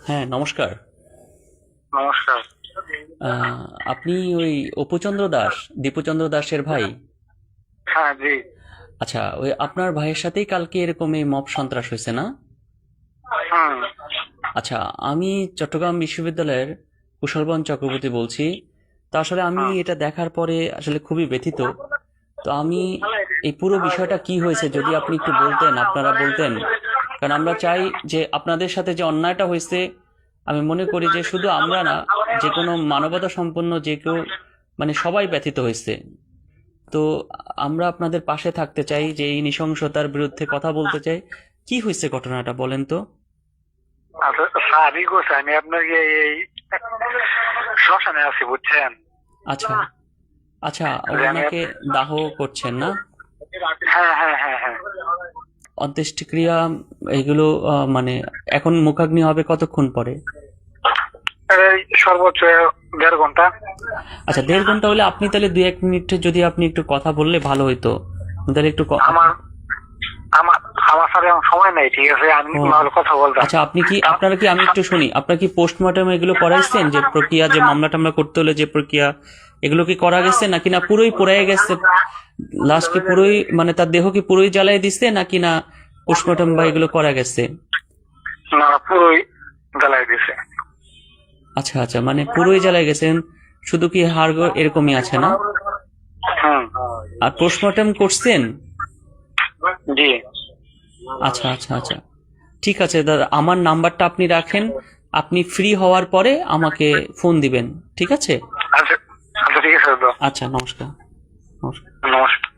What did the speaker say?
হ্যাঁ, নমস্কার। নমস্কার। আপনি ওই অপুচন্দ্র দাস, দীপুচন্দ্র দাসের ভাই? হ্যাঁ, জি। আচ্ছা, ওই আপনার ভাইয়ের সাথেই কালকে এরকম এই মব সন্ত্রাস হয়েছে না? হুম। আচ্ছা, আমি চট্টগ্রাম বিশ্ববিদ্যালয়ের কুশলবন চক্রবর্তী বলছি। তো আসলে আমি হুম। এটা দেখার পরে আসলে খুবই ব্যথিত। তো আমি এই পুরো বিষয়টা কি হয়েছে যদি আপনি একটু বলতেন, আপনারা বলতেন। কারণ আমরা চাই যে আপনাদের সাথে যে অন্যায়টা হয়েছে, আমি মনে করি যে শুধু আমরা না, যে কোনো মানবতা সম্পন্ন যে কেউ, মানে সবাই ব্যথিত হয়েছে। তো আমরা আপনাদের পাশে থাকতে চাই, যে এই নৃশংসতার বিরুদ্ধে কথা বলতে চাই। কি হয়েছে ঘটনাটা বলেন তো? আচ্ছা, স্যারই গোছে আমি আপনাকে এই শ্মশানে আছি, বুঝছেন? আচ্ছা, আচ্ছা, যে আমি ওনাকে দাহ করছেন না? হ্যাঁ, হ্যাঁ, হ্যাঁ, হ্যাঁ। অন্ত্যেষ্টিক্রিয়া এগুলো মানে এখন মুখাগ্নি হবে কতক্ষণ পরে? এই সর্বোচ্চ 1.5 ঘন্টা। আচ্ছা, 1.5 ঘন্টা হলে আপনি তাহলে 2-1 মিনিট যদি আপনি একটু কথা বললে ভালো হইতো। তাহলে একটু আমার আমার আমার স্যার এখন সময় নাই, ঠিক আছে? আমি ও, নাহলে কথা বলতাম। আচ্ছা, আপনি কি, তা- আপনারা কি, আমি একটু শুনি, আপনার কি পোস্টমর্টম এগুলো করাইছেন? যে প্রক্রিয়া, যে মামলা টামলা করতে হলে যে প্রক্রিয়া, এগুলো কি করা গেছে নাকি না পুরোই পোড়ায় গেছে? লাশ কি পুরোই, মানে তার দেহ কি পুরোই জ্বালাই দিছে নাকি না পোস্টমর্টম বা এগুলো করা গেছে? না, পুরোই জ্বালাই দিছে। আচ্ছা, আচ্ছা, মানে পুরোই জ্বালাই গেছেন, শুধু কি হাড় এরকমই আছে না? হুম। আর পোস্টমর্টম করছেন? জি। আচ্ছা, আচ্ছা, আচ্ছা, ঠিক আছে দাদা, আমার নাম্বারটা আপনি রাখেন। আপনি ফ্রি হওয়ার পরে আমাকে ফোন দিবেন, ঠিক আছে? আচ্ছা, আচ্ছা, ঠিক আছে দাদা। আচ্ছা, নমস্কার। নমস্কার। নমস্কার।